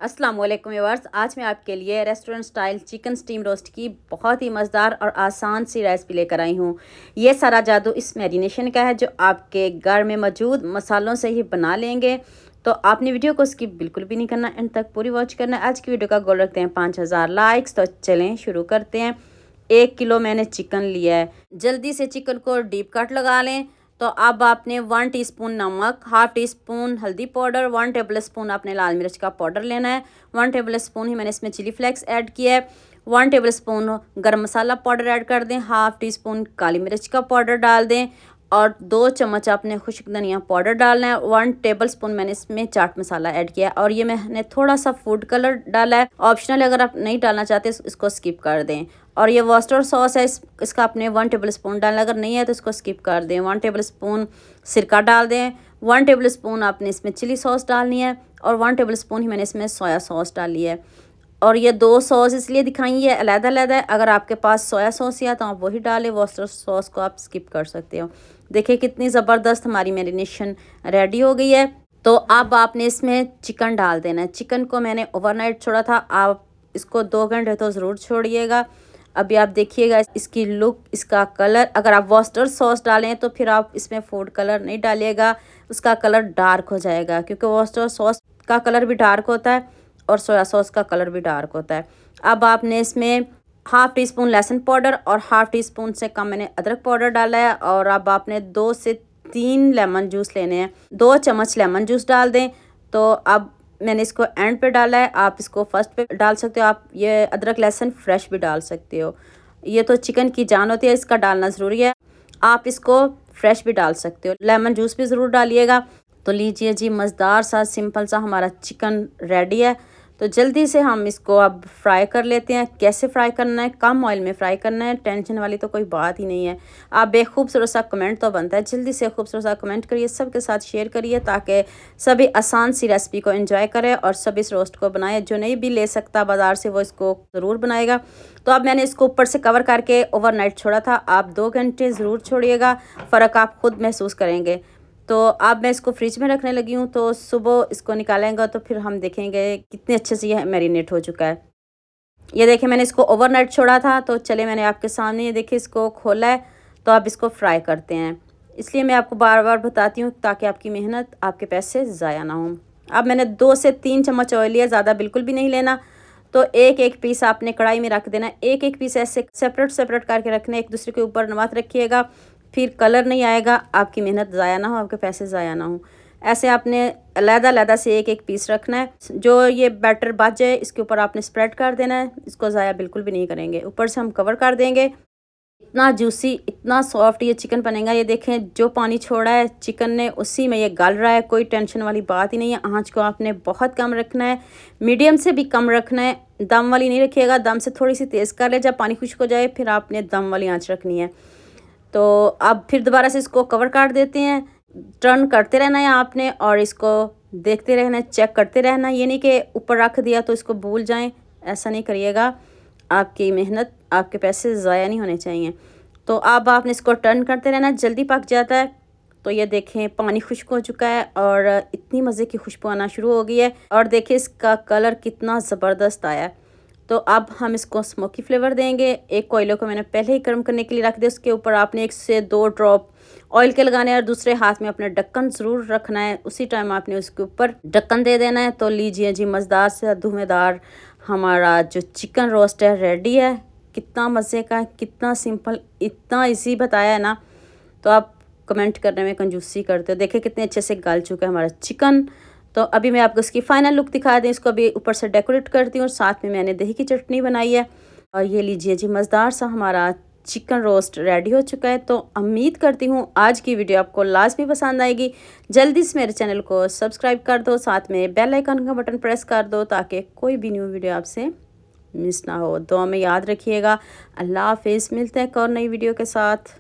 अस्सलाम वालेकुम व्यूअर्स। आज मैं आपके लिए restaurant style chicken steam roast की बहुत ही मज़ेदार और आसान सी रेसिपी लेकर आई हूँ। ये सारा जादू इस मैरिनेशन का है जो आपके घर में मौजूद मसालों से ही बना लेंगे। तो आपने वीडियो को स्किप बिल्कुल भी नहीं करना, एंड तक पूरी वॉच करना। आज की वीडियो का गोल रखते हैं 5000 लाइक्स। तो चलें शुरू करते हैं। 1 किलो मैंने चिकन लिया है। जल्दी से चिकन को डीप कट लगा लें। तो अब आपने 1 टीस्पून नमक, हाफ टी स्पून हल्दी पाउडर, 1 टेबल स्पून आपने लाल मिर्च का पाउडर लेना है। 1 टेबल स्पून ही मैंने इसमें चिली फ्लेक्स ऐड किया है। 1 टेबल स्पून गरम मसाला पाउडर ऐड कर दें। हाफ टी स्पून काली मिर्च का पाउडर डाल दें और 2 चम्मच आपने खुश्क धनिया पाउडर डालना है। 1 टेबल स्पून मैंने इसमें चाट मसाला ऐड किया है और ये मैंने थोड़ा सा फूड कलर डाला है, ऑप्शनल। अगर आप नहीं डालना चाहते इसको स्किप कर दें। और ये वॉस्टर सॉस है, इसका आपने 1 टेबल स्पून डालना, अगर नहीं है तो इसको स्किप कर दें। 1 टेबल स्पून सिरका डाल दें। 1 टेबल स्पून आपने इसमें चिली सॉस डालनी है और 1 टेबल स्पून ही मैंने इसमें सोया सॉस डाली है। और ये 2 सॉस इसलिए दिखाई है अलग-अलग है। अगर आपके पास सोया सॉस या तो आप वही डालें, वॉस्टर सॉस को आप स्किप कर सकते हो। देखिए कितनी ज़बरदस्त हमारी मैरिनेशन रेडी हो गई है। तो अब आपने इसमें चिकन डाल देना है। चिकन को मैंने ओवरनाइट छोड़ा था, आप इसको 2 घंटे तो ज़रूर छोड़िएगा। अभी आप देखिएगा इसकी लुक, इसका कलर। अगर आप वॉस्टर सॉस डालें तो फिर आप इसमें फूड कलर नहीं डालिएगा, उसका कलर डार्क हो जाएगा, क्योंकि वॉस्टर सॉस का कलर भी डार्क होता है और सोया सॉस का कलर भी डार्क होता है। अब आपने इसमें हाफ टी स्पून लहसुन पाउडर और हाफ टी स्पून से कम मैंने अदरक पाउडर डाला है। और अब आपने 2 से 3 लेमन जूस लेने हैं। 2 चम्मच लेमन जूस डाल दें। तो अब मैंने इसको एंड पे डाला है, आप इसको फर्स्ट पे डाल सकते हो। आप ये अदरक लहसुन फ्रेश भी डाल सकते हो, ये तो चिकन की जान होती है, इसका डालना ज़रूरी है। आप इसको फ्रेश भी डाल सकते हो, लेमन जूस भी ज़रूर डालिएगा। तो लीजिए जी, मज़ेदार सा सिंपल सा हमारा चिकन रेडी है। तो जल्दी से हम इसको अब फ्राई कर लेते हैं। कैसे फ्राई करना है? कम ऑयल में फ्राई करना है, टेंशन वाली तो कोई बात ही नहीं है। आप बेखूबसूरत सा कमेंट तो बनता है, जल्दी से खूबसूरत सा कमेंट करिए, सबके साथ शेयर करिए ताकि सभी आसान सी रेसिपी को एंजॉय करें और सभी इस रोस्ट को बनाए। जो नहीं भी ले सकता बाज़ार से वो इसको ज़रूर बनाएगा। तो अब मैंने इसको ऊपर से कवर करके ओवरनाइट छोड़ा था। आप 2 घंटे ज़रूर छोड़िएगा, फ़र्क आप खुद महसूस करेंगे। तो अब मैं इसको फ्रिज में रखने लगी हूँ। तो सुबह इसको निकालेंगे तो फिर हम देखेंगे कितने अच्छे से ये मैरिनेट हो चुका है। ये देखिए मैंने इसको ओवरनाइट छोड़ा था। तो चले मैंने आपके सामने ये देखिए इसको खोला है। तो अब इसको फ्राई करते हैं। इसलिए मैं आपको बार बार बताती हूँ ताकि आपकी मेहनत, आपके पैसे ज़ाया ना हों। अब मैंने 2 से 3 चम्मच ऑयल लिया, ज़्यादा बिल्कुल भी नहीं लेना। तो एक एक पीस आपने कढ़ाई में रख देना। एक एक पीस ऐसे सेपरेट सेपरेट करके रखना, एक दूसरे के ऊपर मत रखिएगा, फिर कलर नहीं आएगा, आपकी मेहनत ज़ाया ना हो, आपके पैसे ज़ाया ना हो। ऐसे आपने अलग-अलग से एक एक पीस रखना है। जो ये बैटर बच जाए इसके ऊपर आपने स्प्रेड कर देना है, इसको ज़ाया बिल्कुल भी नहीं करेंगे। ऊपर से हम कवर कर देंगे। इतना जूसी, इतना सॉफ्ट ये चिकन बनेगा। ये देखें जो पानी छोड़ा है चिकन ने उसी में ये गल रहा है, कोई टेंशन वाली बात ही नहीं है। आँच को आपने बहुत कम रखना है, मीडियम से भी कम रखना है, दम वाली नहीं रखिएगा। दम से थोड़ी सी तेज़ कर ले, जब पानी खुश्क हो जाए फिर आपने दम वाली आँच रखनी है। तो अब फिर दोबारा से इसको कवर कर देते हैं। टर्न करते रहना है आपने और इसको देखते रहना है, चेक करते रहना है। ये नहीं कि ऊपर रख दिया तो इसको भूल जाएं, ऐसा नहीं करिएगा। आपकी मेहनत, आपके पैसे ज़ाया नहीं होने चाहिए। तो अब आपने इसको टर्न करते रहना, जल्दी पक जाता है। तो ये देखें पानी खुश्क हो चुका है और इतनी मज़े की खुशबू आना शुरू हो गई है। और देखिए इसका कलर कितना ज़बरदस्त आया है। तो अब हम इसको स्मोकी फ्लेवर देंगे। एक कोयले को मैंने पहले ही गर्म करने के लिए रख दिया, उसके ऊपर आपने 1 से 2 ड्रॉप ऑयल के लगाने हैं और दूसरे हाथ में अपने ढक्कन ज़रूर रखना है। उसी टाइम आपने उसके ऊपर ढक्कन दे देना है। तो लीजिए जी, मज़ेदार से धुआंधार हमारा जो चिकन रोस्ट है रेडी है। कितना मज़े का है, कितना सिंपल, इतना ईजी बताया है ना। तो आप कमेंट करने में कंजूसी करते हो। देखिए कितने अच्छे से गल चुका है हमारा चिकन। तो अभी मैं आपको इसकी फ़ाइनल लुक दिखा दें। इसको अभी ऊपर से डेकोरेट करती हूँ और साथ में मैंने दही की चटनी बनाई है। और ये लीजिए जी, मज़ेदार सा हमारा चिकन रोस्ट रेडी हो चुका है। तो उम्मीद करती हूँ आज की वीडियो आपको लाजमी पसंद आएगी। जल्दी से मेरे चैनल को सब्सक्राइब कर दो, साथ में बेल आइकन का बटन प्रेस कर दो ताकि कोई भी न्यू वीडियो आपसे मिस ना हो। दुआ में याद रखिएगा। अल्लाह हाफिज़, मिलते हैं एक और नई वीडियो के साथ।